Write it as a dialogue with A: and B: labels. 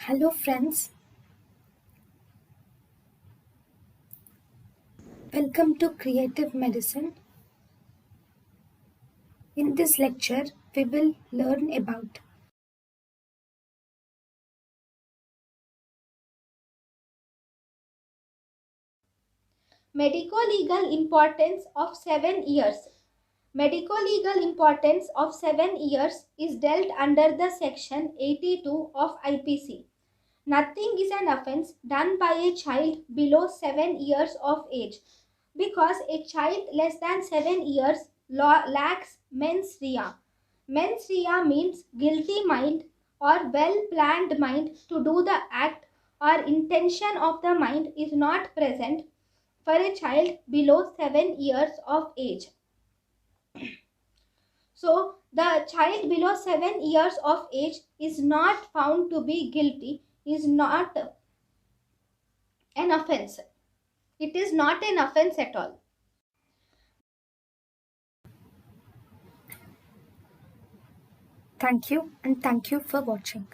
A: Hello, friends. Welcome to Creative Medicine. In this lecture, we will learn about
B: Medicolegal importance of 7 years. Medicolegal importance of 7 years is dealt under the section 82 of IPC. Nothing is an offence done by a child below 7 years of age because a child less than 7 years lacks mens rea. Mens rea means guilty mind or well planned mind to do the act or intention of the mind is not present for a child below 7 years of age. So, the child below 7 years of age is not found to be guilty, is not an offense. It is not an offense at all.
A: thank you and thank you for watching.